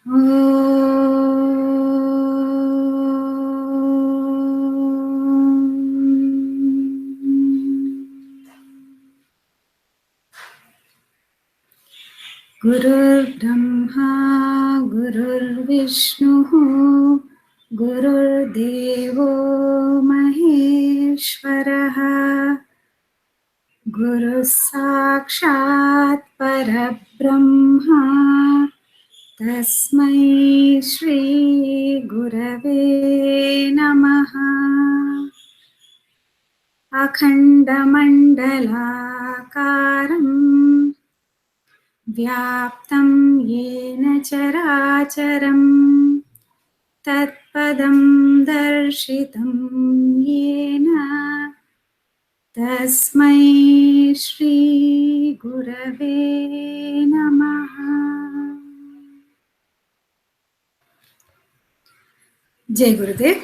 Gurur Brahma, Gurur Vishnu, Gurur Devo Maheshwaraha, Guru Sakshat Parabrahma, Tasmai Shri Gurave Namaha. Akhandamandalakaram Vyaptam Yena Characharam Tatpadam Darshitam Yena Tasmai Shri Gurave Namaha. Jai Gurudev.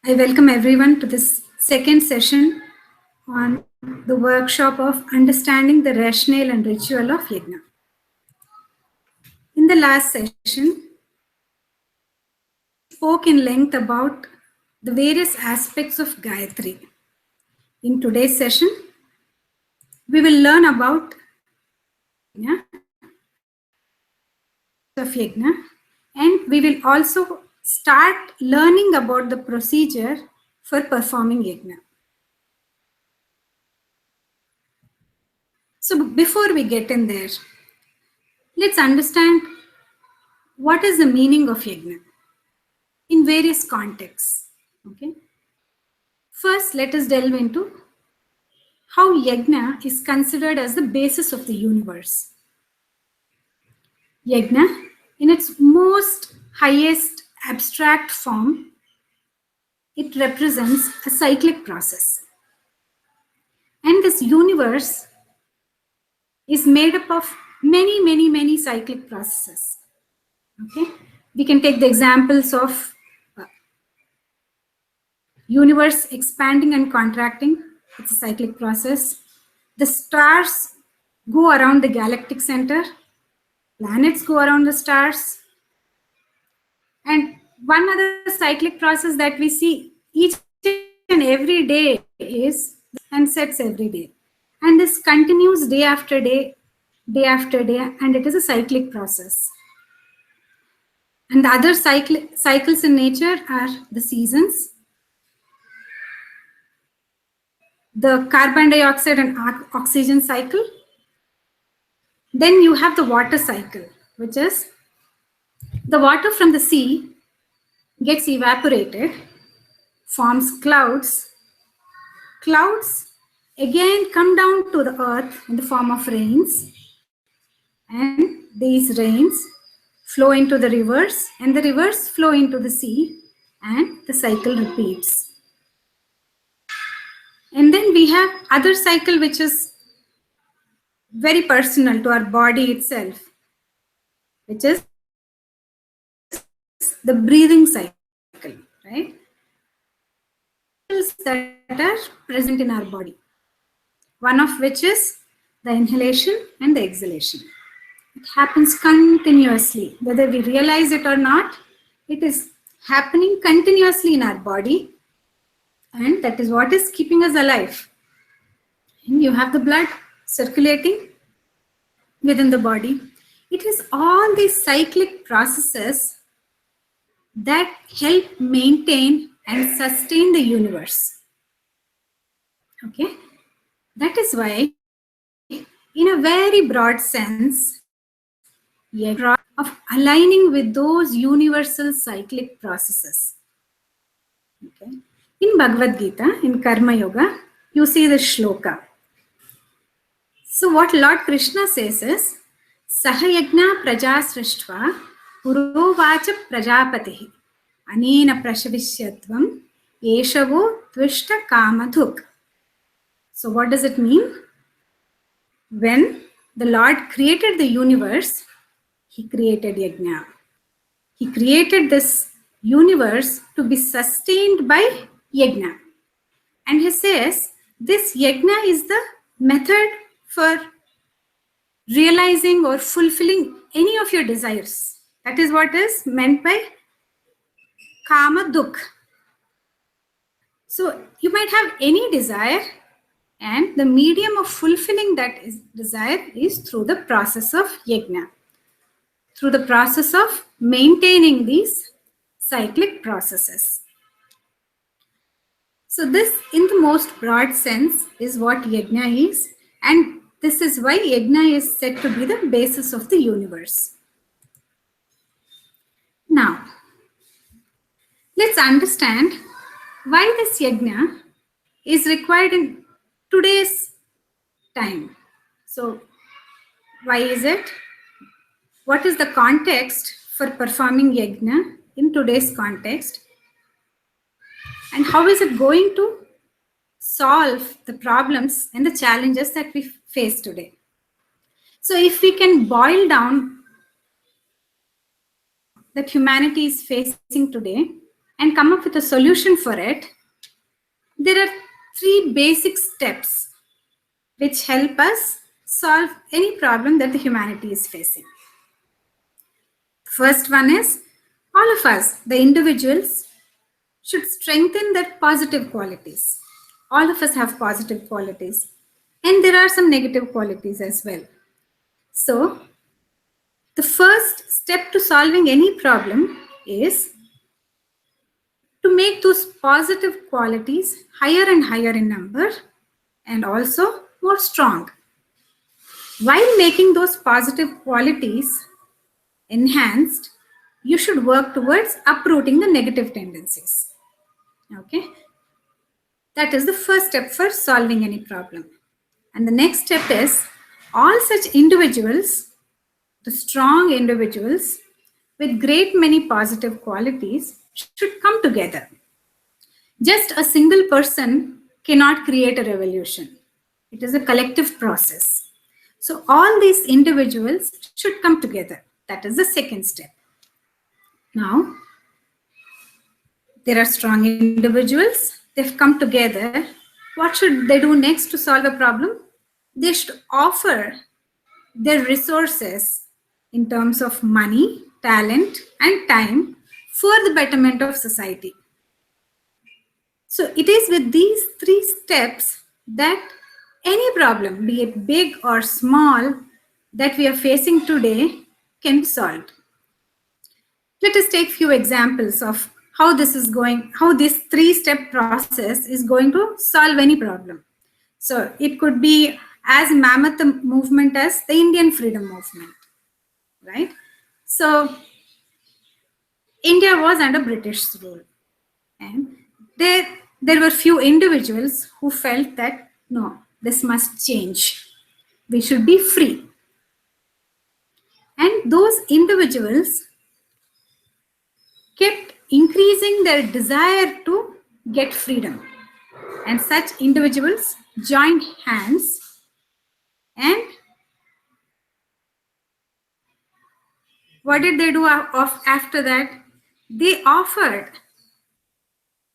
I welcome everyone to this second session on the workshop of understanding the rationale and ritual of Yagna. In the last session, we spoke in length about the various aspects of Gayatri. In today's session, we will learn about Yagna, and we will also start learning about the procedure for performing Yagna. So before we get in there, let's understand what is the meaning of Yagna in various contexts. Okay. First, let us delve into how Yagna is considered as the basis of the universe. Yagna, in its most highest abstract form, it represents a cyclic process. And this universe is made up of many cyclic processes. Okay, we can take the examples of universe expanding and contracting. It's a cyclic process. The stars go around the galactic center. Planets go around the stars. And one other cyclic process that we see each and every day is and sets every day. And this continues day after day, and it is a cyclic process. And the other cycles in nature are the seasons, the carbon dioxide and oxygen cycle. Then you have the water cycle, which is the water from the sea gets evaporated, forms clouds. Clouds again come down to the earth in the form of rains. And these rains flow into the rivers, and the rivers flow into the sea, and the cycle repeats. And then we have other cycle which is very personal to our body itself, which is the breathing cycle, right? That are present in our body, one of which is the inhalation and the exhalation. It happens continuously, whether we realize it or not. It is happening continuously in our body, and that is what is keeping us alive. And you have the blood circulating within the body. It is all these cyclic processes that help maintain and sustain the universe. Okay, that is why, in a very broad sense, of aligning with those universal cyclic processes. Okay. In Bhagavad Gita, in Karma Yoga, you see the shloka. So what Lord Krishna says is, Sahayagna praja srishtva purovacha prajapatihi anena prashavishyatvam yeshavo tvishta kamadhuk. So what does it mean? When the Lord created the universe, he created Yagna. He created this universe to be sustained by Yagna. And he says, this Yagna is the method for realizing or fulfilling any of your desires. That is what is meant by kama dukh. So you might have any desire, and the medium of fulfilling that desire is through the process of yagna, through the process of maintaining these cyclic processes. So this, in the most broad sense, is what yagna is, and this is why yagna is said to be the basis of the universe. Now, let's understand why this yagna is required in today's time. So, why is it? What is the context for performing yagna in today's context? And how is it going to solve the problems and the challenges that we face today? So, if we can boil down that humanity is facing today and come up with a solution for it, there are 3 basic steps which help us solve any problem that the humanity is facing. First one is, all of us, the individuals, should strengthen their positive qualities. All of us have positive qualities, and there are some negative qualities as well. So, the first step to solving any problem is to make those positive qualities higher and higher in number and also more strong. While making those positive qualities enhanced, you should work towards uprooting the negative tendencies. Okay, that is the first step for solving any problem. And the next step is, all such individuals, the strong individuals with great many positive qualities, should come together. Just a single person cannot create a revolution. It is a collective process. So all these individuals should come together. That is the second step. Now, there are strong individuals. They've come together. What should they do next to solve a problem? They should offer their resources in terms of money, talent, and time for the betterment of society. So it is with these 3 steps that any problem, be it big or small, that we are facing today can be solved. Let us take few examples of how this 3-step process is going to solve any problem. So it could be as mammoth a movement as the Indian freedom movement, right? So India was under British rule, and there were few individuals who felt that no, this must change. We should be free. And those individuals kept increasing their desire to get freedom. And such individuals joined hands, and what did they do after that? They offered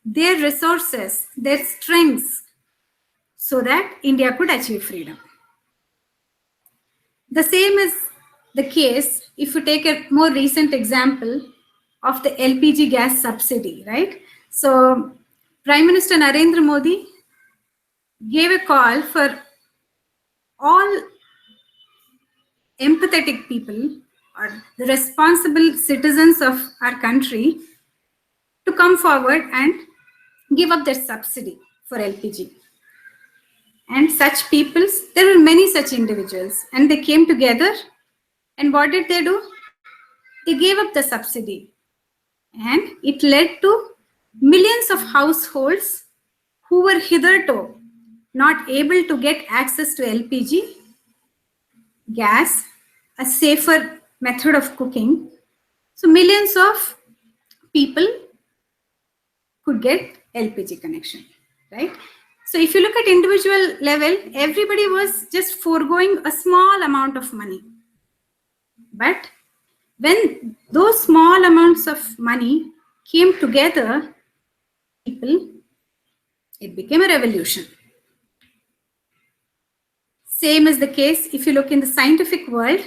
their resources, their strengths, so that India could achieve freedom. The same is the case if you take a more recent example of the LPG gas subsidy, right? So Prime Minister Narendra Modi gave a call for all empathetic people or the responsible citizens of our country to come forward and give up their subsidy for LPG. And such peoples, there were many such individuals, and they came together. And what did they do? They gave up the subsidy. And it led to millions of households who were hitherto not able to get access to LPG, gas, a safer method of cooking. So millions of people could get LPG connection, right? So if you look at individual level, everybody was just foregoing a small amount of money. But when those small amounts of money came together, people, it became a revolution. Same is the case if you look in the scientific world.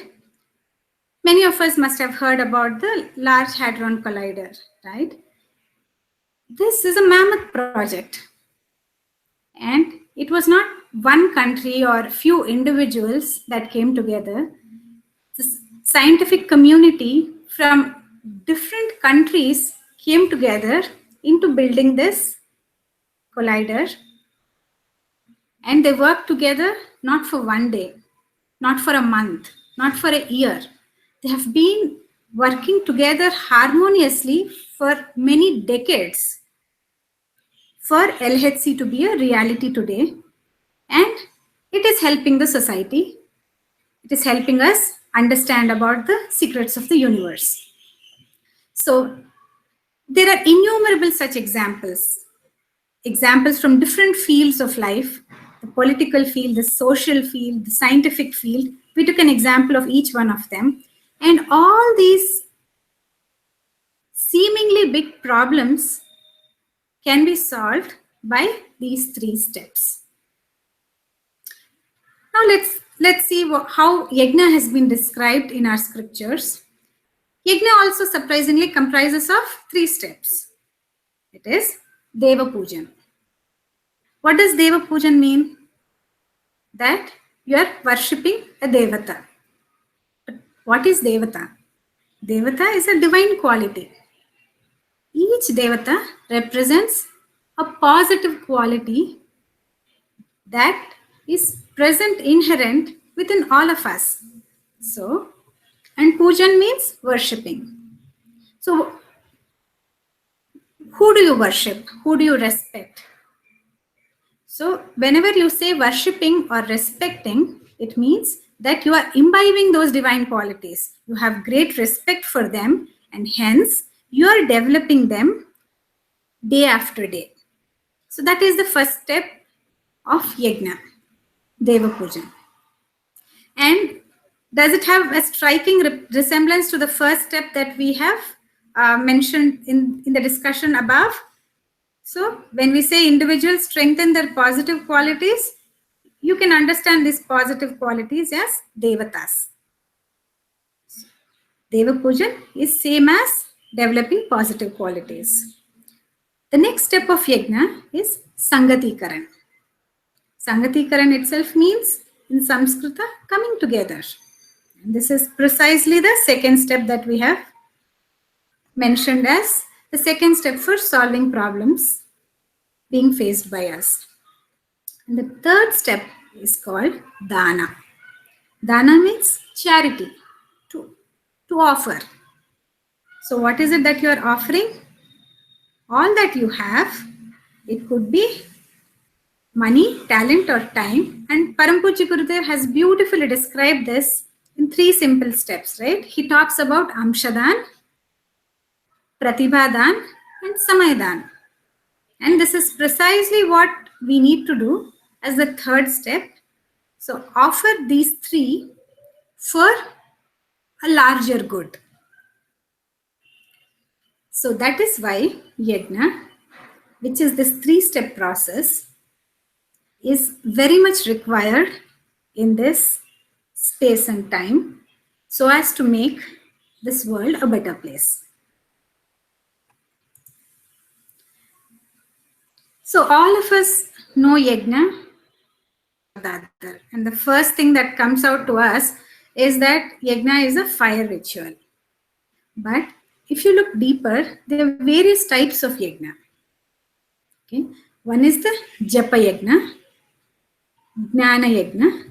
Many of us must have heard about the Large Hadron Collider, right? This is a mammoth project. And it was not one country or few individuals that came together. The scientific community from different countries came together into building this collider. And they worked together not for one day, not for a month, not for a year. They have been working together harmoniously for many decades for LHC to be a reality today. And it is helping the society. It is helping us understand about the secrets of the universe. So there are innumerable such examples from different fields of life, the political field, the social field, the scientific field. We took an example of each one of them. And all these seemingly big problems can be solved by these 3 steps. Now let's see how Yagna has been described in our scriptures. Yagna also surprisingly comprises of 3 steps. It is Deva Pujan. What does Deva Pujan mean? That you are worshipping a Devata. But what is Devata? Devata is a divine quality. Each Devata represents a positive quality that is present, inherent within all of us. So, and Pujan means worshipping. So, who do you worship? Who do you respect? So, whenever you say worshipping or respecting, it means that you are imbibing those divine qualities. You have great respect for them, and hence you are developing them day after day. So, that is the first step of Yagna, Deva Pujan. And does it have a striking resemblance to the first step that we have mentioned in the discussion above? So when we say individuals strengthen their positive qualities, you can understand these positive qualities as Devatas. Deva Pujan is same as developing positive qualities. The next step of Yagna is Sangatikaran. Sangatikaran itself means in Sanskrita coming together. And this is precisely the second step that we have mentioned as the second step for solving problems being faced by us. And the third step is called Dana. Dana means charity, to offer. So what is it that you are offering? All that you have. It could be money, talent, or time. And Parampuji Gurudev has beautifully described this in 3 simple steps, right? He talks about Amshadan, Pratibhadan, and Samaydan. And this is precisely what we need to do as the third step. So offer these 3 for a larger good. So that is why Yagna, which is this 3-step process, is very much required in this space and time so as to make this world a better place. So all of us know Yagna, and the first thing that comes out to us is that Yagna is a fire ritual. But if you look deeper, there are various types of Yagna. Okay, one is the Japa Yagna, Jnana Yagna,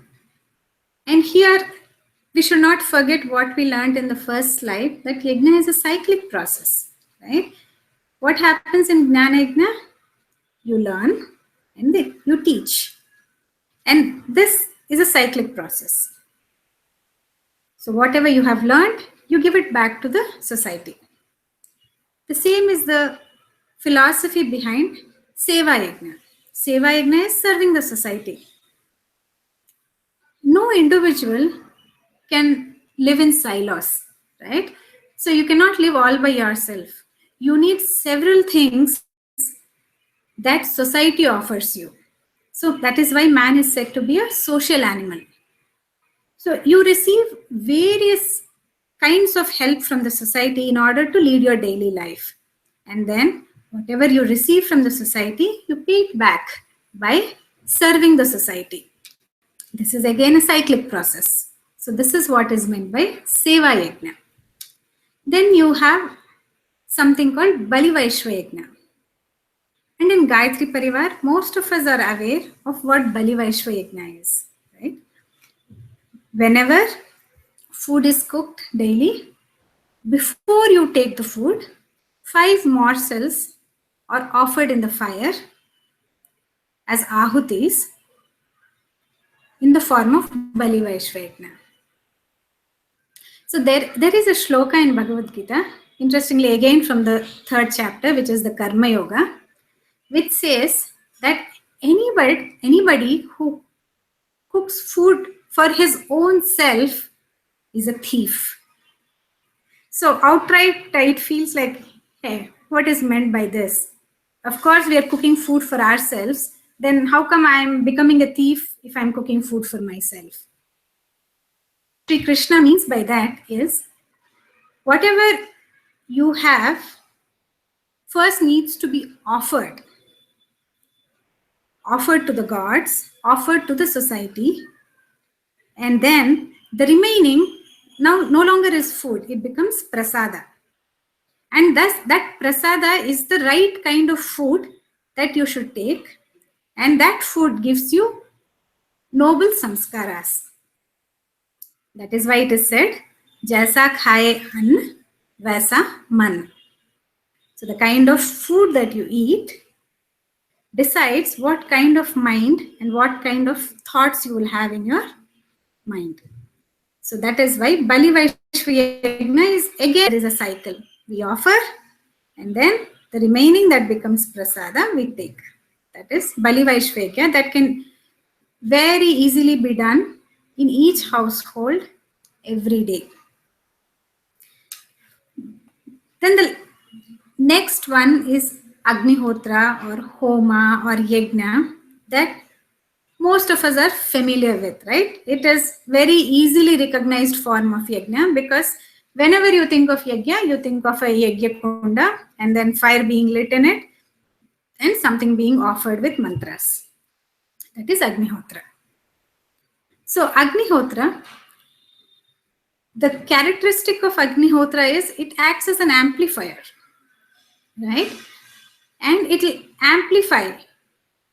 and here we should not forget what we learned in the first slide, that Yagna is a cyclic process, right? What happens in Jnana Yagna? You learn and you teach. And this is a cyclic process. So whatever you have learned, you give it back to the society. The same is the philosophy behind Seva Yagna. Seva Yagna is serving the society. No individual can live in silos, right? So you cannot live all by yourself. You need several things that society offers you. So that is why man is said to be a social animal. So you receive various kinds of help from the society in order to lead your daily life. And then whatever you receive from the society, you pay it back by serving the society. This is again a cyclic process. So this is what is meant by Seva Yagna. Then you have something called Bali Vaishva Yagna. And in Gayatri Parivar, most of us are aware of what Bali Vaishva Yagna is. Right? Whenever food is cooked daily, before you take the food, 5 morsels are offered in the fire as ahutis in the form of Bali Vaishva Yagna. So there is a shloka in Bhagavad Gita, interestingly again from the 3rd chapter, which is the Karma Yoga, which says that anybody who cooks food for his own self is a thief. So outright it feels like, hey, what is meant by this? Of course, we are cooking food for ourselves. Then how come I'm becoming a thief if I'm cooking food for myself? Sri Krishna means by that is, whatever you have first needs to be offered to the gods, offered to the society, and then the remaining now no longer is food, it becomes prasada. And thus that prasada is the right kind of food that you should take, and that food gives you noble samskaras. That is why it is said, Jaisa khaye ann, vaisa man. So the kind of food that you eat decides what kind of mind and what kind of thoughts you will have in your mind. So that is why Bali Vaishva Yagna is again, there is a cycle. We offer, and then the remaining that becomes prasada we take. That is Bali Vaishva Yagna, that can very easily be done in each household every day. Then the next one is Agnihotra or Homa or Yagna, that most of us are familiar with, right? It is very easily recognized form of Yagna, because whenever you think of Yagna, you think of a Yagya Kunda and then fire being lit in it and something being offered with mantras. That is Agnihotra. So Agnihotra, the characteristic of Agnihotra is it acts as an amplifier, right? And it will amplify.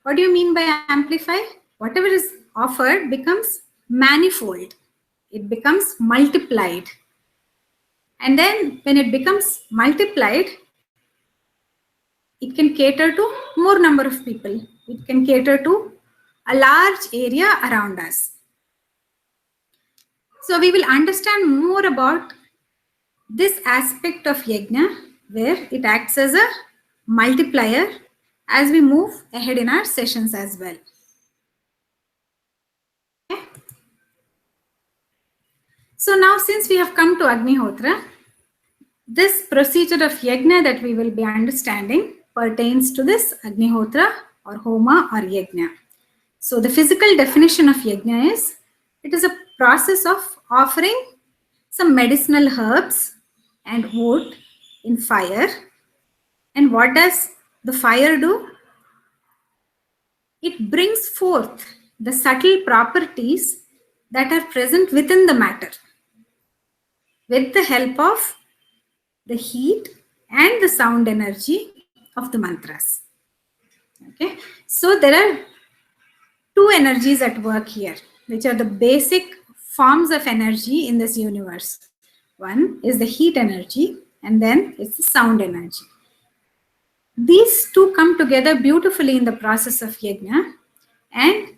What do you mean by amplify? Whatever is offered becomes manifold. It becomes multiplied. And then when it becomes multiplied, it can cater to more number of people. It can cater to a large area around us. So we will understand more about this aspect of Yagna, where it acts as a multiplier, as we move ahead in our sessions as well. Okay. So now, since we have come to Agnihotra, this procedure of Yagna that we will be understanding pertains to this Agnihotra or Homa or Yagna. So the physical definition of Yagna is, it is a process of offering some medicinal herbs and wood in fire. And what does the fire do? It brings forth the subtle properties that are present within the matter with the help of the heat and the sound energy of the mantras. Okay, so there are 2 energies at work here, which are the basic forms of energy in this universe. One is the heat energy, and then it's the sound energy. These 2 come together beautifully in the process of Yagna, and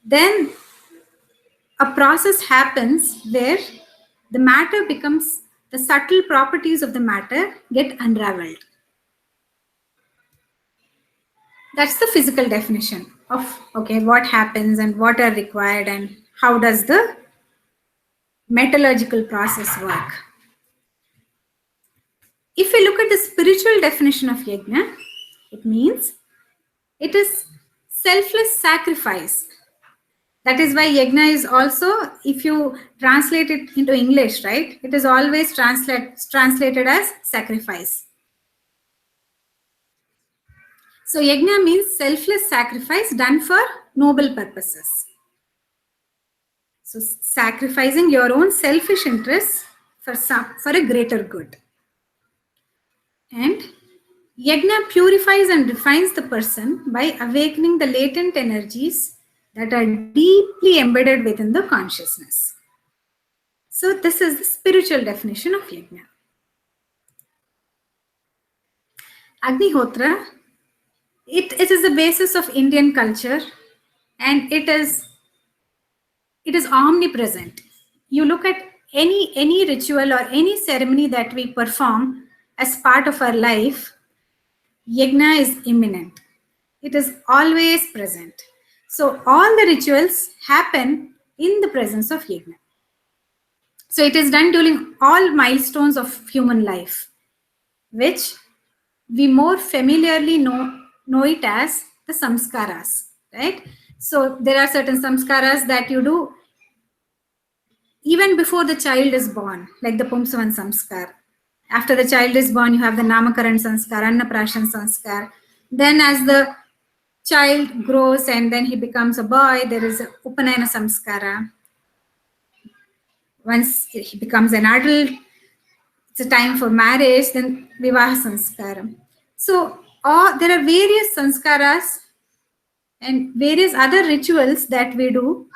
then a process happens where the matter becomes, the subtle properties of the matter get unraveled. That's the physical definition of, okay, what happens and what are required and how does the metallurgical process work. If we look at the spiritual definition of Yagna, it means it is selfless sacrifice That is why yagna is also, if you translate it into English, right, it is always translated as sacrifice. So yagna means selfless sacrifice done for noble purposes. So sacrificing your own selfish interests for a greater good. And yagna purifies and refines the person by awakening the latent energies that are deeply embedded within the consciousness. So this is the spiritual definition of yagna. Agnihotra, it is the basis of Indian culture, and it is omnipresent. You look at any ritual or any ceremony that we perform as part of our life, yagna is imminent. It is always present. So all the rituals happen in the presence of yagna. So it is done during all milestones of human life, which we more familiarly know it as the samskaras, right? So there are certain samskaras that you do even before the child is born, like the Pumsavan samskar. After the child is born, you have the Namakaran sanskar, Annaprashan sanskar. Then as the child grows and then he becomes a boy, there is a Upanayana samskara. Once he becomes an adult, it's a time for marriage, then Vivaha sanskara. So there are various sanskaras and various other rituals that we do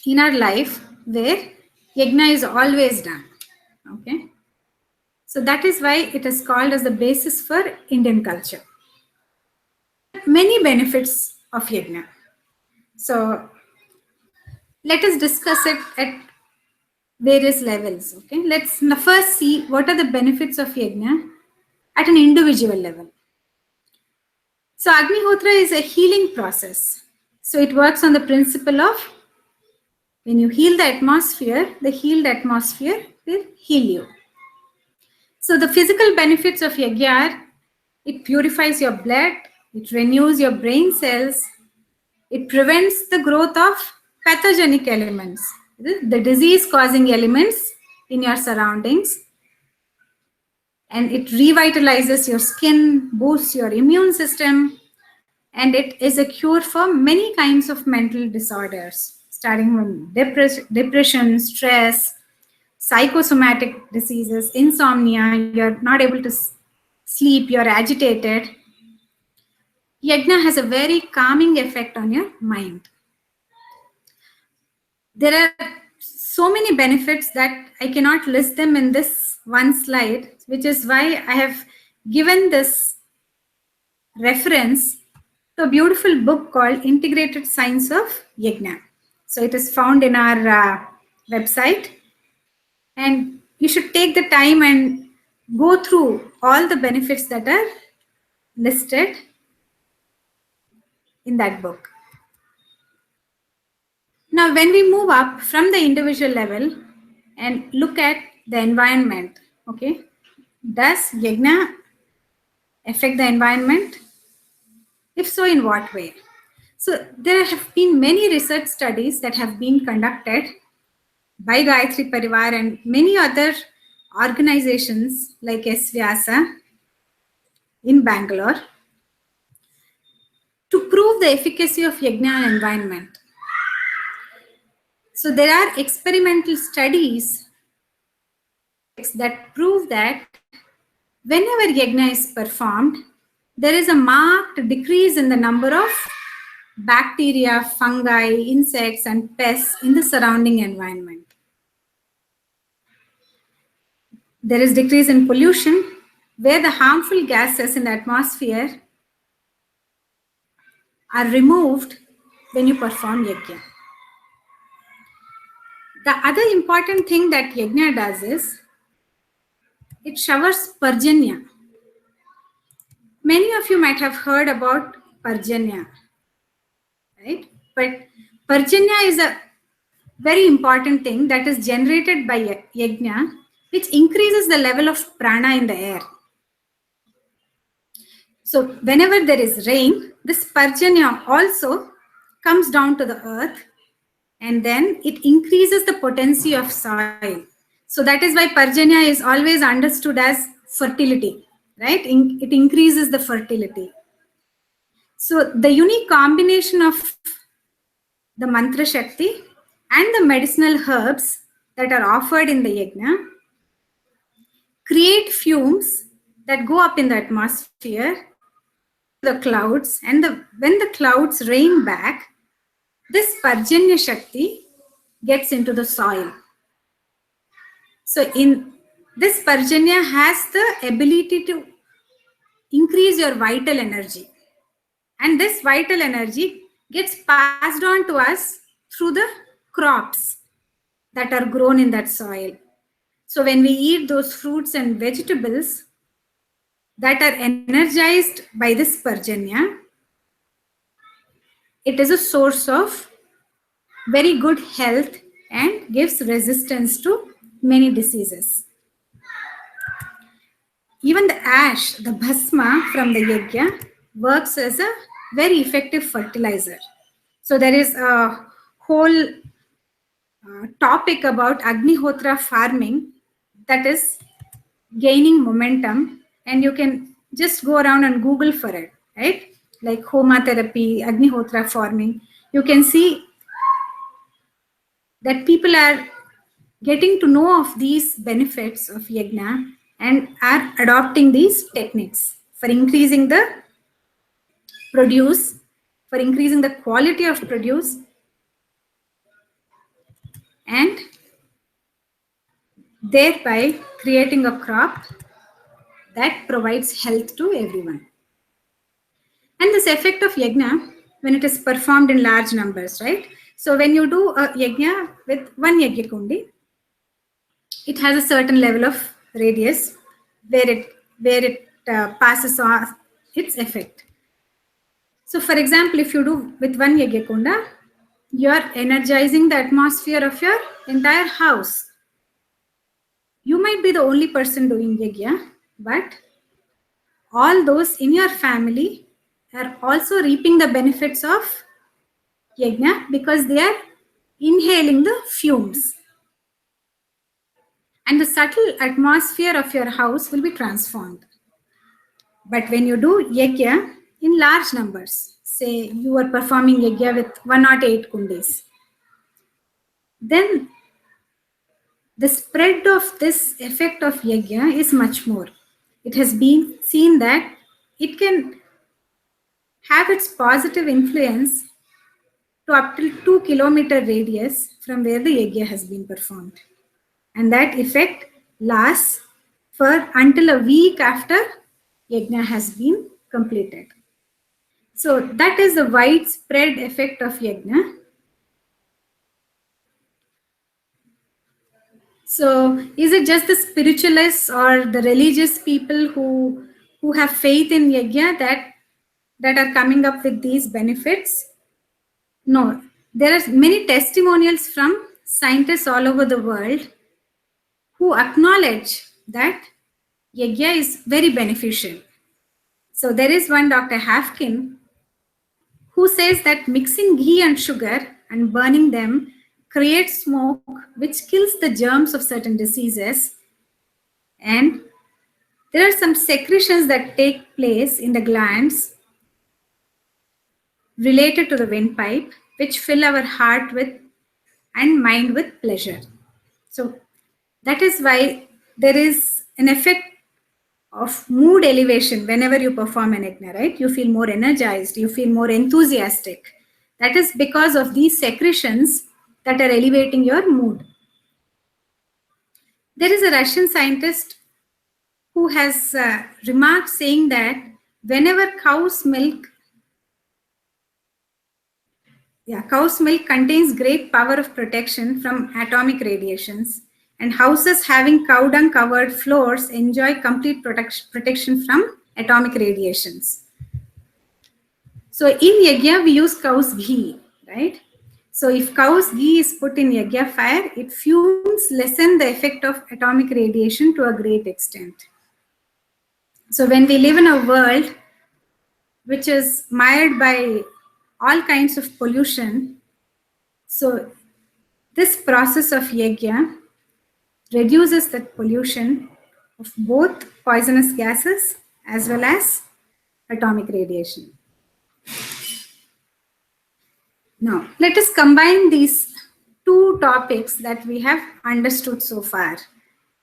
in our life where yagna is always done. Okay. So that is why it is called as the basis for Indian culture. Many benefits of yagna. So let us discuss it at various levels. Okay. Let's first see what are the benefits of yagna at an individual level. So Agnihotra is a healing process. So it works on the principle of when you heal the healed atmosphere will heal you. So the physical benefits of yagna are, it purifies your blood, it renews your brain cells, it prevents the growth of pathogenic elements, the disease-causing elements in your surroundings, and it revitalizes your skin, boosts your immune system, and it is a cure for many kinds of mental disorders, starting from depression, stress, psychosomatic diseases, insomnia, you're not able to sleep, you're agitated. Yagna has a very calming effect on your mind. There are so many benefits that I cannot list them in this one slide, which is why I have given this reference to a beautiful book called Integrated Science of Yagna. So it is found in our website, and you should take the time and go through all the benefits that are listed in that book. Now, when we move up from the individual level and look at the environment, okay, does yagna affect the environment? If so, in what way? So there have been many research studies that have been conducted by Gayatri Parivar and many other organizations like SVyasa in Bangalore to prove the efficacy of yagna on environment. So there are experimental studies that prove that whenever yagna is performed, there is a marked decrease in the number of bacteria, fungi, insects, and pests in the surrounding environment. There is decrease in pollution, where the harmful gases in the atmosphere are removed when you perform yagna. The other important thing that yagna does is it showers parjanya. Many of you might have heard about parjanya, right? But parjanya is a very important thing that is generated by yagna, which increases the level of prana in the air. So whenever there is rain, this parjanya also comes down to the earth and then it increases the potency of soil. So that is why Parjanya is always understood as fertility, right? It increases the fertility. So the unique combination of the mantra shakti and the medicinal herbs that are offered in the yajna create fumes that go up in the atmosphere into the clouds, and when the clouds rain back, this Parjanya Shakti gets into the soil. So in this Parjanya has the ability to increase your vital energy. And this vital energy gets passed on to us through the crops that are grown in that soil. So when we eat those fruits and vegetables that are energized by this Parjanya, it is a source of very good health and gives resistance to many diseases. Even the ash, the bhasma from the yajna, works as a very effective fertilizer. So there is a whole topic about Agnihotra farming that is gaining momentum, and you can just go around and Google for it, right? Like Homa therapy, Agnihotra farming. You can see that people are getting to know of these benefits of yajna and are adopting these techniques for increasing the produce, for increasing the quality of produce, and thereby creating a crop that provides health to everyone. And this effect of yajna, when it is performed in large numbers, right? So when you do a yajna with one yajna kundi, it has a certain level of radius where it passes on its effect. So for example, if you do with one yajna kunda, you are energizing the atmosphere of your entire house. You might be the only person doing yajna, but all those in your family are also reaping the benefits of yajna because they are inhaling the fumes. And the subtle atmosphere of your house will be transformed. But when you do yajna in large numbers, say you are performing yajna with 108 kundis, then the spread of this effect of yajna is much more. It has been seen that it can have its positive influence to up to 2-kilometer radius from where the yajna has been performed. And that effect lasts for until a week after yajna has been completed. So that is the widespread effect of yajna. So is it just the spiritualists or the religious people who have faith in yajna that are coming up with these benefits? No, there are many testimonials from scientists all over the world who acknowledge that yajna is very beneficial. So there is one Dr. Hafkin who says that mixing ghee and sugar and burning them creates smoke which kills the germs of certain diseases. And there are some secretions that take place in the glands related to the windpipe which fill our heart with and mind with pleasure. So that is why there is an effect of mood elevation whenever you perform an yajna, right? You feel more energized, you feel more enthusiastic. That is because of these secretions that are elevating your mood. There is a Russian scientist who has remarked saying that whenever cow's milk contains great power of protection from atomic radiations, and houses having cow dung covered floors enjoy complete protection from atomic radiations. So in yajna, we use cow's ghee, right? So if cow's ghee is put in yajna fire, it fumes lessen the effect of atomic radiation to a great extent. So when we live in a world which is mired by all kinds of pollution, so This process of yagya reduces the pollution of both poisonous gases as well as atomic radiation. Now, let us combine these two topics that we have understood so far.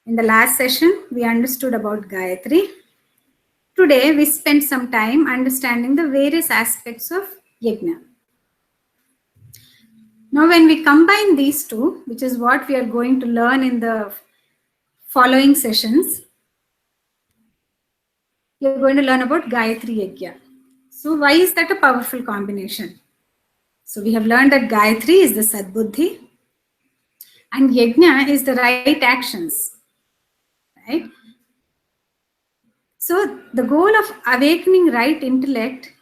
In the last session, we understood about Gayatri. Today, we spent some time understanding the various aspects of Yagna. Now, when we combine these two, which is what we are going to learn in the following sessions, we are going to learn about Gayatri Yagya. So, why is that a powerful combination? So, we have learned that Gayatri is the Sadbuddhi and Yagna is the right actions. Right? So, the goal of awakening right intellect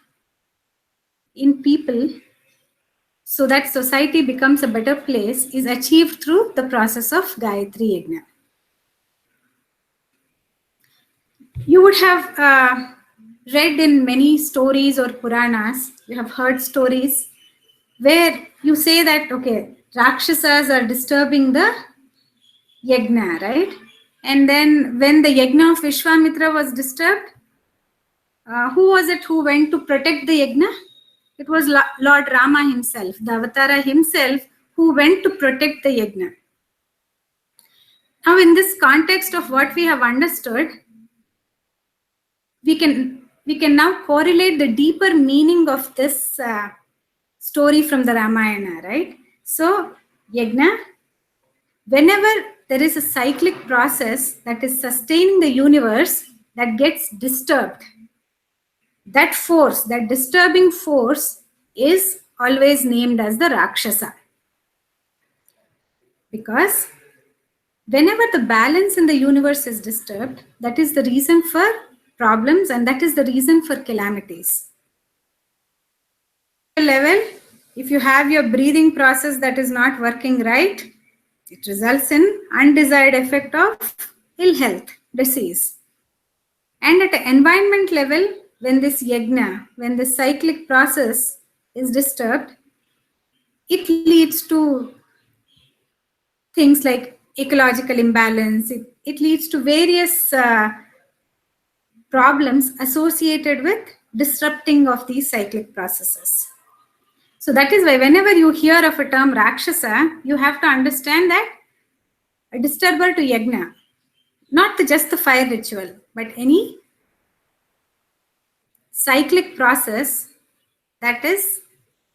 in people so that society becomes a better place is achieved through the process of Gayatri Yagna. You would have read in many stories or Puranas, you have heard stories where you say that, okay, Rakshasas are disturbing the Yagna, right? And then when the Yagna of Vishwamitra was disturbed, who was it who went to protect the Yagna? It was Lord Rama himself, the Avatara himself, who went to protect the Yagna. Now, in this context of what we have understood, we can now correlate the deeper meaning of this story from the Ramayana, right? So, Yagna, whenever there is a cyclic process that is sustaining the universe that gets disturbed, that force, that disturbing force is always named as the Rakshasa. Because whenever the balance in the universe is disturbed, that is the reason for problems and that is the reason for calamities. Level, if you have your breathing process that is not working right, it results in undesired effect of ill health, disease. And at an environment level, when this yagna, when the cyclic process is disturbed, it leads to things like ecological imbalance. It leads to various problems associated with disrupting of these cyclic processes. So that is why whenever you hear of a term Rakshasa, you have to understand that a disturber to Yagna, not just the fire ritual, but any cyclic process that is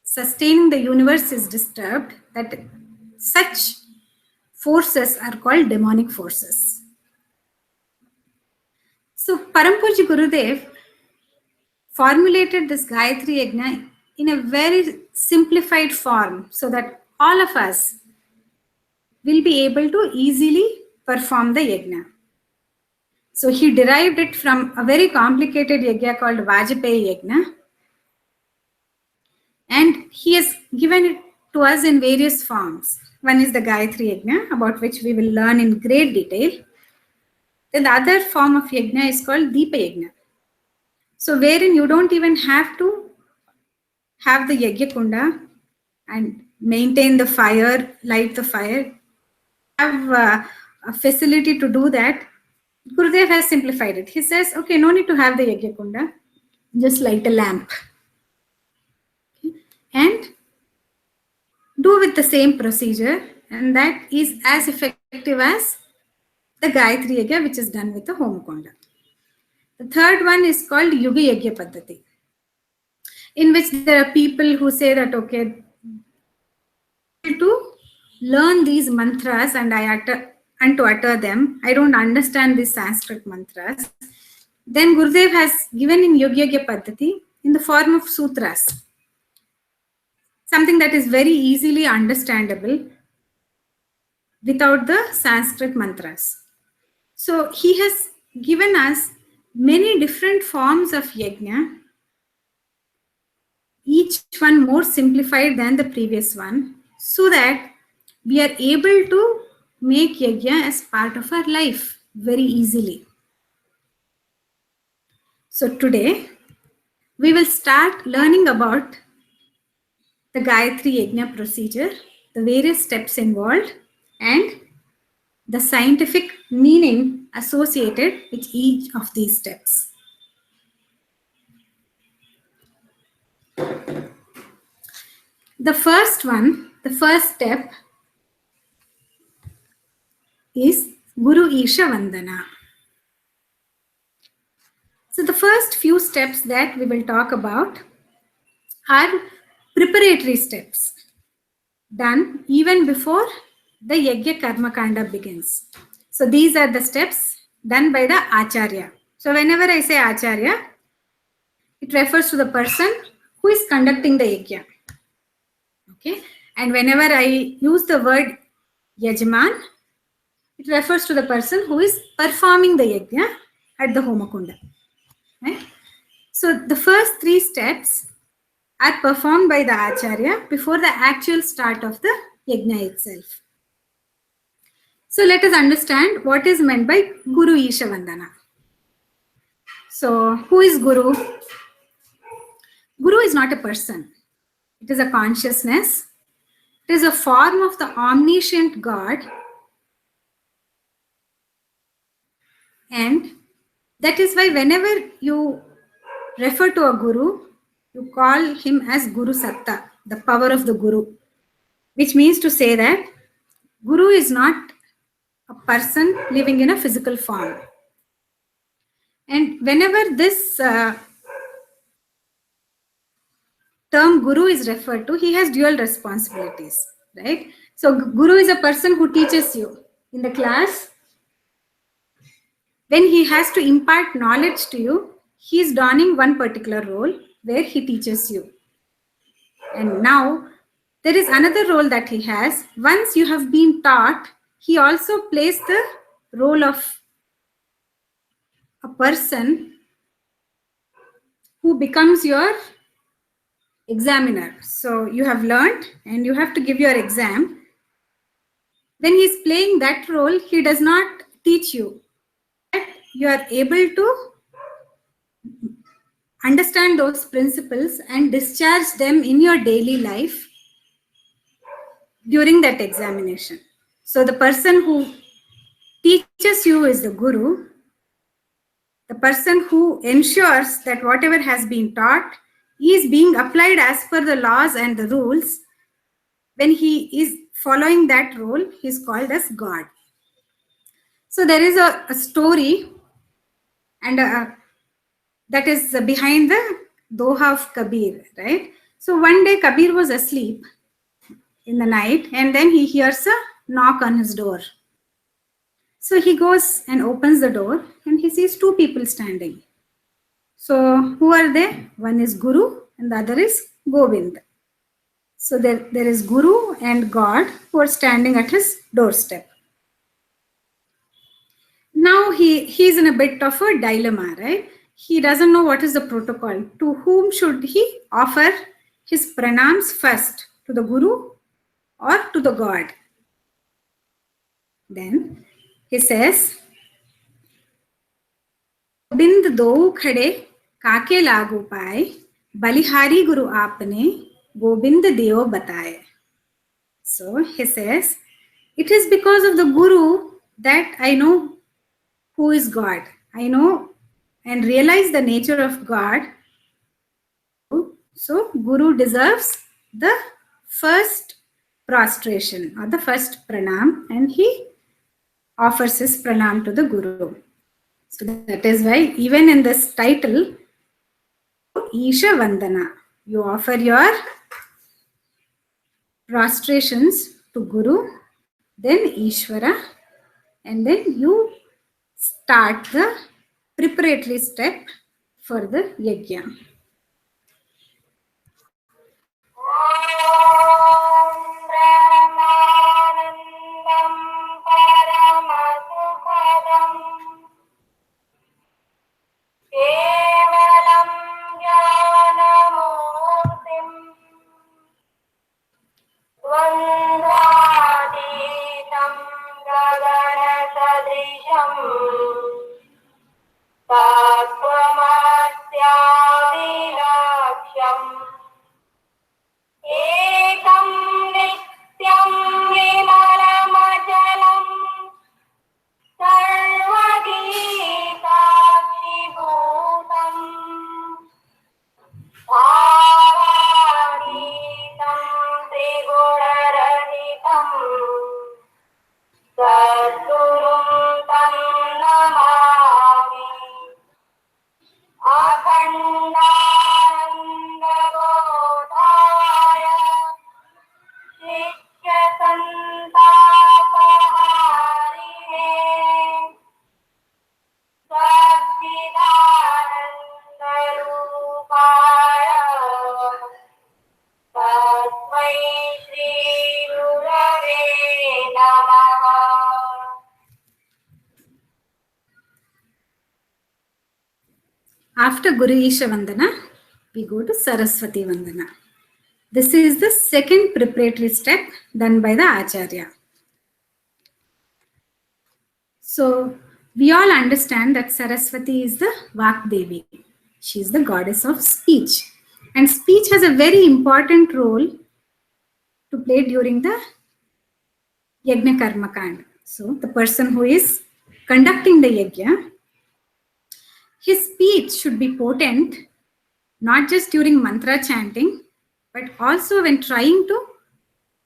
sustaining the universe is disturbed, that such forces are called demonic forces. So Parampuji Gurudev formulated this Gayatri Yagna in a very simplified form so that all of us will be able to easily perform the Yagna. So he derived it from a very complicated Yagna called Vajpayee Yagna. And he has given it to us in various forms. One is the Gayatri Yagna, about which we will learn in great detail. Then the other form of Yagna is called Deepa Yagna. So wherein you don't even have to have the Yagya Kunda and maintain the fire, light the fire, have a facility to do that. Gurudev has simplified it. He says, okay, no need to have the Yagya Kunda, just light a lamp. Okay. And do with the same procedure, and that is as effective as the Gayatri Yagya, which is done with the Homa Kunda. The third one is called Yuga Yagya Paddhati, in which there are people who say that, okay, to learn these mantras and to utter them. I don't understand these Sanskrit mantras. Then Gurudev has given in Yuga Yagya Paddhati in the form of sutras, something that is very easily understandable without the Sanskrit mantras. So he has given us many different forms of yajna, each one more simplified than the previous one, so that we are able to make yajna as part of our life very easily. So today, we will start learning about the Gayatri Yajna procedure the various steps involved and the scientific meaning associated with each of these steps. The first step is Guru Isha Vandana. So the first few steps that we will talk about are preparatory steps done even before the Yagya Karma Kanda begins. So these are the steps done by the Acharya. So whenever I say Acharya, it refers to the person who is conducting the Yagya. Okay, and whenever I use the word Yajman, it refers to the person who is performing the Yajna at the Homakunda. Right? So the first three steps are performed by the Acharya before the actual start of the Yajna itself. So let us understand what is meant by Guru Isha Vandana. So who is Guru? Guru is not a person. It is a consciousness. It is a form of the omniscient God. And that is why whenever you refer to a Guru, you call him as Guru Satta, the power of the Guru, which means to say that Guru is not a person living in a physical form. And whenever this term Guru is referred to, he has dual responsibilities, right? So Guru is a person who teaches you in the class. When he has to impart knowledge to you, he is donning one particular role where he teaches you. And now there is another role that he has. Once you have been taught, he also plays the role of a person who becomes your examiner. So you have learned and you have to give your exam. When he is playing that role, he does not teach you. You are able to understand those principles and discharge them in your daily life during that examination. So the person who teaches you is the Guru, the person who ensures that whatever has been taught is being applied as per the laws and the rules. When he is following that role, he is called as God. So there is a story and that is behind the Doha of Kabir, right? So one day Kabir was asleep in the night and then he hears a knock on his door. So he goes and opens the door and he sees two people standing. So who are they? One is Guru and the other is Govind. So there is Guru and God who are standing at his doorstep. Now he is in a bit of a dilemma, right? He doesn't know what is the protocol. To whom should he offer his pranams first? To the Guru or to the God? Then he says, बिंद दो खड़े काके लागू पाए बलिहारी गुरु आपने गोविंद देव बताए. So he says, it is because of the Guru that I know who is God. I know and realize the nature of God. So Guru deserves the first prostration or the first pranam, and he offers his pranam to the Guru. So that is why even in this title, Isha Vandana, you offer your prostrations to Guru, then Ishvara, and then you start the preparatory step for the Yajna. एकं नित्यं After Guru Isha Vandana, we go to Saraswati Vandana. This is the second preparatory step done by the Acharya. So we all understand that Saraswati is the Vak Devi. She is the goddess of speech. And speech has a very important role to play during the Yagna Karma Kand. So the person who is conducting the Yagna, his speech should be potent, not just during mantra chanting, but also when trying to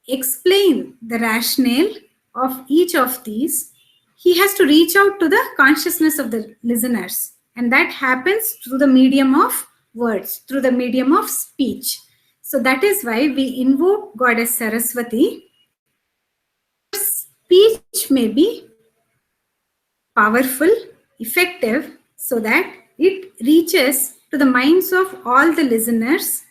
explain the rationale of each of these. He has to reach out to the consciousness of the listeners, and that happens through the medium of words, through the medium of speech. So that is why we invoke Goddess Saraswati. Speech may be powerful, effective, so that it reaches to the minds of all the listeners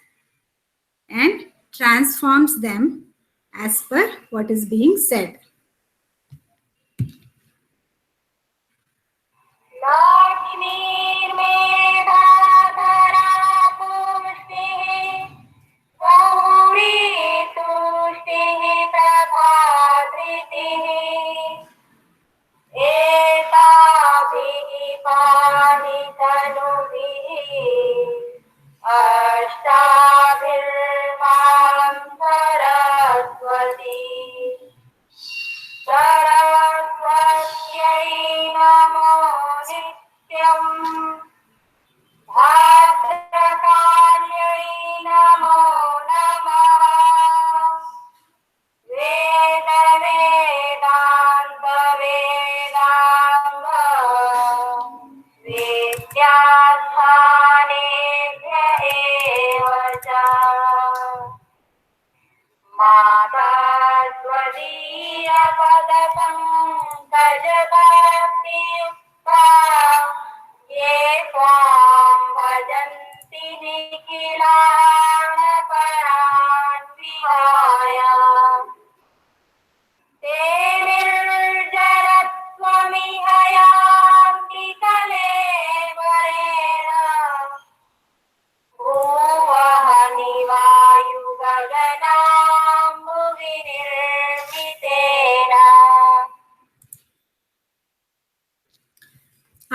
and transforms them as per what is being said.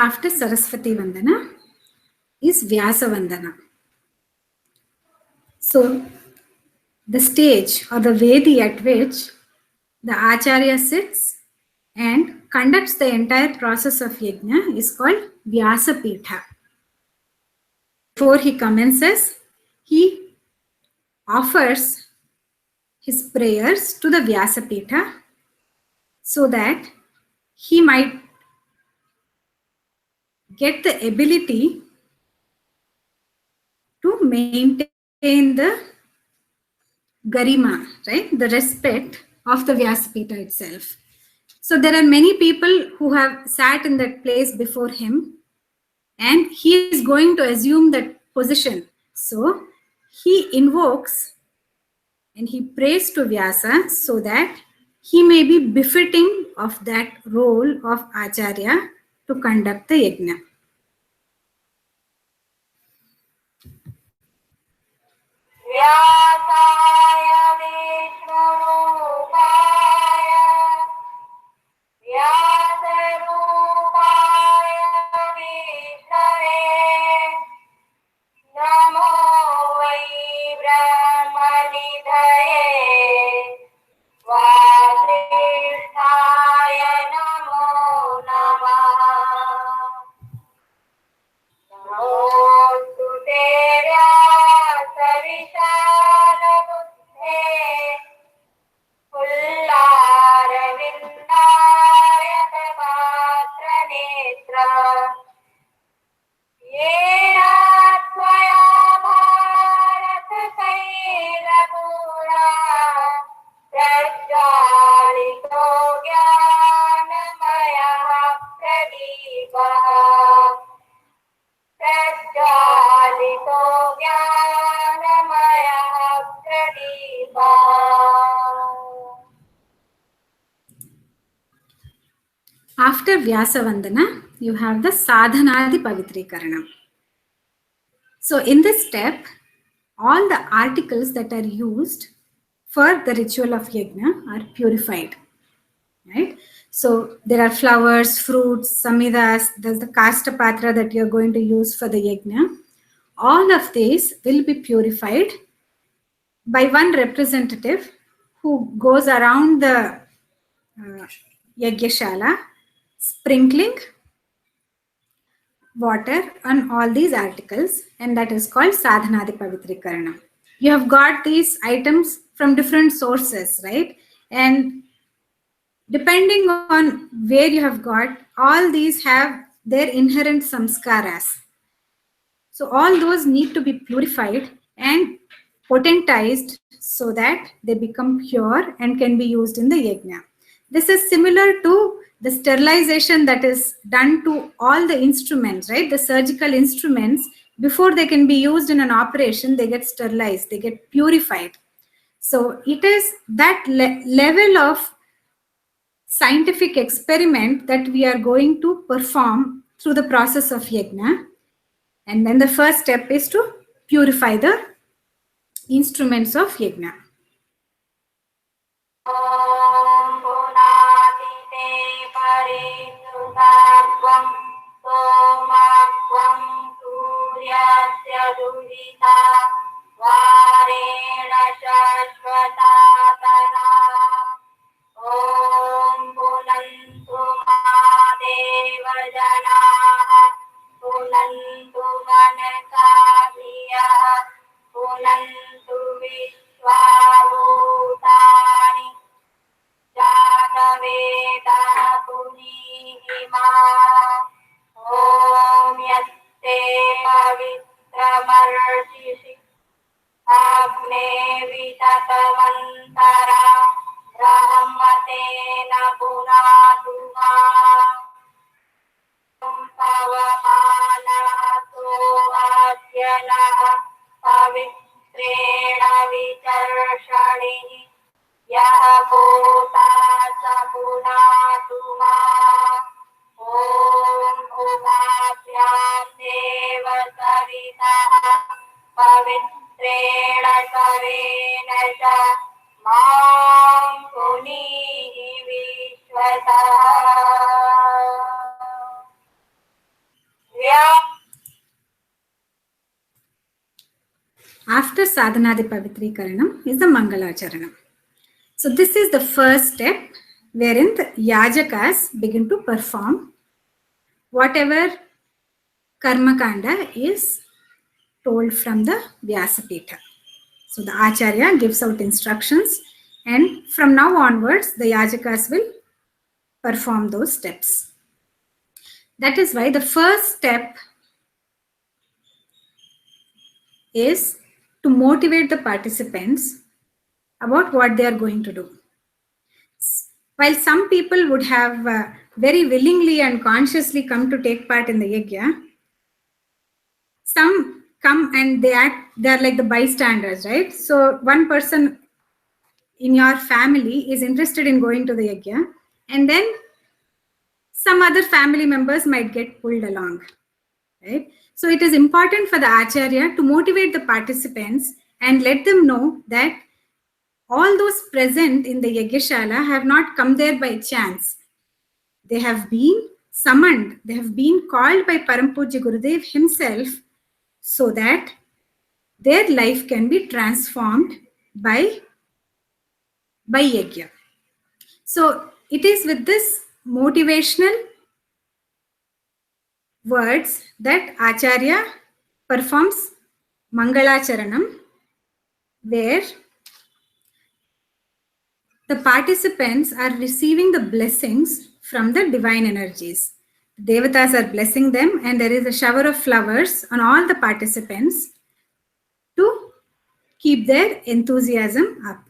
After Saraswati Vandana is Vyasa Vandana. So the stage or the Vedi at which the Acharya sits and conducts the entire process of Yajna is called Vyasa Pitha. Before he commences, he offers his prayers to the Vyasa Pitha so that he might get the ability to maintain the garima, right? The respect of the Vyasapita itself. So there are many people who have sat in that place before him, and he is going to assume that position. So he invokes and he prays to Vyasa so that he may be befitting of that role of Acharya to conduct the Yajna. After Vyasa Vandana, you have the Sadhanaadi Pavitreekaranam. So in this step, all the articles that are used for the ritual of yajna are purified, right? So there are flowers, fruits, samidas, there's the kasta patra that you're going to use for the yajna. All of these will be purified by one representative who goes around the Yagyashala, sprinkling water on all these articles, and that is called Sadhanaadi Pavitreekaranam. You have got these items from different sources, right? And depending on where you have got, all these have their inherent samskaras. So all those need to be purified and potentized so that they become pure and can be used in the yajna. This is similar to the sterilization that is done to all the instruments, right? The surgical instruments, before they can be used in an operation, they get sterilized, they get purified. So it is that level of scientific experiment that we are going to perform through the process of yajna. And then the first step is to purify the instruments of yajna. पुनन्तु मनसा धियः पुनन्तु विश्वाभूतानि जातवेदः पुनीहिमा ॐ यत्ते पवित्रमर्षिषि अग्ने विततमन्तरा ब्रह्मतेन पुनातु मा पवमानसोऽध्यनः पवित्रेण विचर्षणिः यः भूता स पुनातु मा ॐ उभाभ्यां देव सवितः पवित्रेण करेण च मां पुनीः विश्वतः. After Sadhanadi Pavitreekaranam is the Mangalacharanam. So this is the first step wherein the yajakas begin to perform whatever karma kanda is told from the Vyasapitha. So the Acharya gives out instructions, and from now onwards the yajakas will perform those steps. That is why the first step is to motivate the participants about what they are going to do. While some people would have very willingly and consciously come to take part in the yajna, some come and they are like the bystanders, right? So one person in your family is interested in going to the yajna, and then some other family members might get pulled along, right? So it is important for the Acharya to motivate the participants and let them know that all those present in the Yagyashala have not come there by chance. They have been summoned, they have been called by Parampuja Gurudev himself so that their life can be transformed by Yajna. So it is with this motivational words that Acharya performs Mangalacharanam, where the participants are receiving the blessings from the divine energies. The Devatas are blessing them, and there is a shower of flowers on all the participants to keep their enthusiasm up.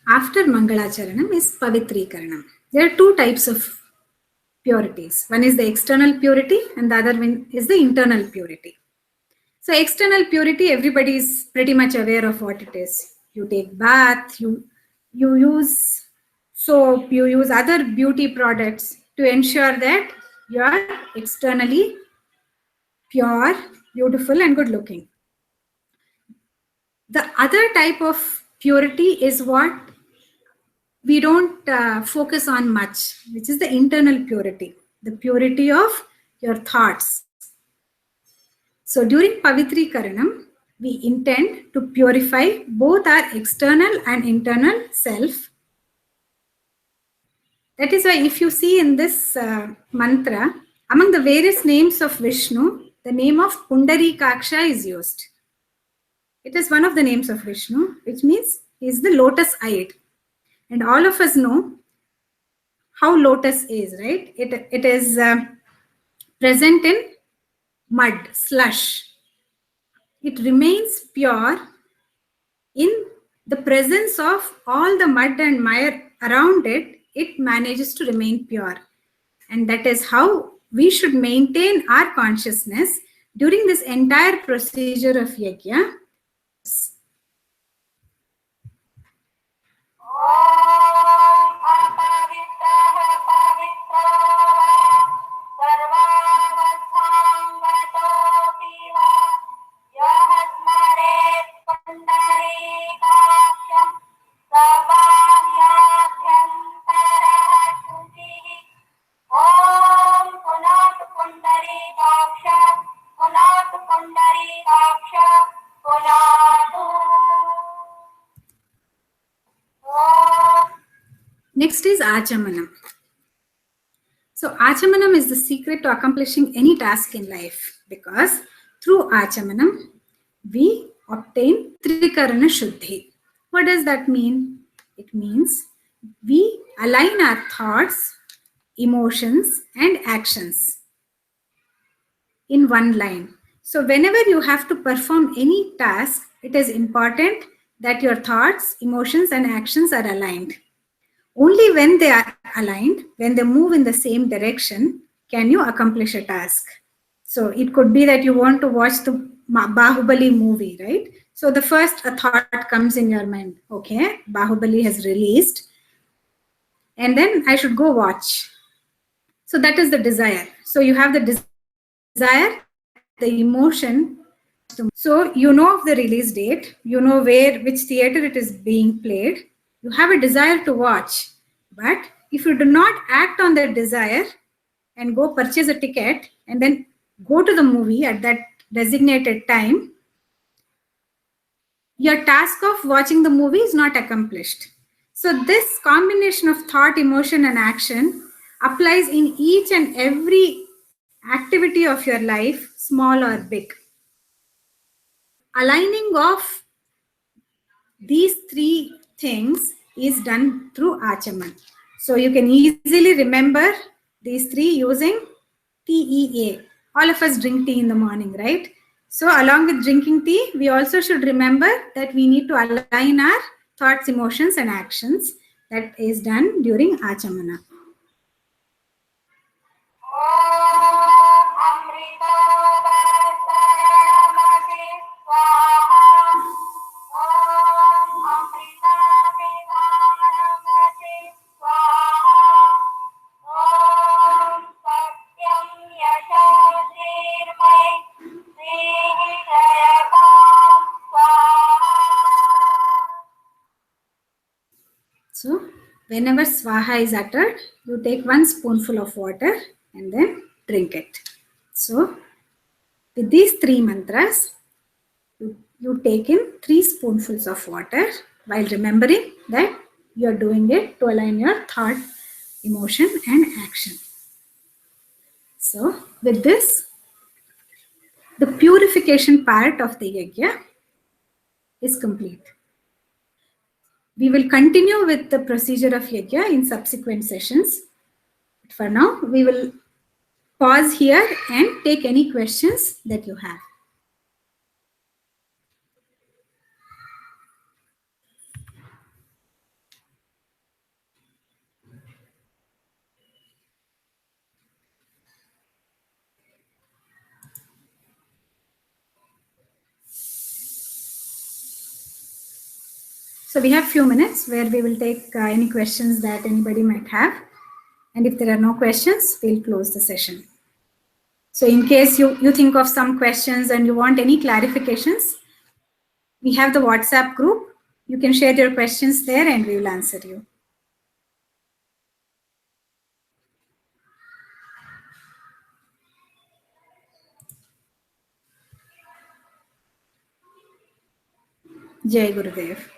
after Mangalacharanam is Pavitreekaranam. There are two types of purities. One is the external purity and the other one is the internal purity. So external purity, everybody is pretty much aware of what it is. You take bath, you use soap, you use other beauty products to ensure that you are externally pure, beautiful and good looking. The other type of purity is what we don't focus on much, which is the internal purity, the purity of your thoughts. So during Pavitreekaranam, we intend to purify both our external and internal self. That is why if you see in this mantra, among the various names of Vishnu, the name of Pundarikaksha is used. It is one of the names of Vishnu, which means he is the lotus-eyed. And all of us know how lotus is, right? It is present in mud, slush. It remains pure in the presence of all the mud and mire around it. It manages to remain pure. And that is how we should maintain our consciousness during this entire procedure of yajna. Next is Achamanam. So Achamanam is the secret to accomplishing any task in life, because through Achamanam, we obtain Trikarana Shuddhi. What does that mean? It means we align our thoughts, emotions and actions in one line. So whenever you have to perform any task, it is important that your thoughts, emotions and actions are aligned. Only when they are aligned, when they move in the same direction, can you accomplish a task. So it could be that you want to watch the Bahubali movie, right? So the first a thought comes in your mind, okay, Bahubali has released, and then I should go watch. So that is the desire. So you have the desire, the emotion. So you know of the release date, you know which theater it is being played, you have a desire to watch. But if you do not act on that desire and go purchase a ticket and then go to the movie at that designated time, your task of watching the movie is not accomplished. So this combination of thought, emotion and action applies in each and every activity of your life, small or big. Aligning of these three things is done through Achaman. So you can easily remember these three using TEA. All of us drink tea in the morning, right? So along with drinking tea, we also should remember that we need to align our thoughts, emotions and actions. That is done during Achamana. So whenever Swaha is uttered, you take 1 spoonful of water and then drink it. So with these 3 mantras, you take in 3 spoonfuls of water while remembering that you are doing it to align your thought, emotion and action. So with this, the purification part of the yajna is complete. We will continue with the procedure of yajna in subsequent sessions. But for now, we will pause here and take any questions that you have. So we have few minutes where we will take any questions that anybody might have. And if there are no questions, we'll close the session. So in case you think of some questions and you want any clarifications, we have the WhatsApp group. You can share your questions there and we will answer you. Jai Gurudev.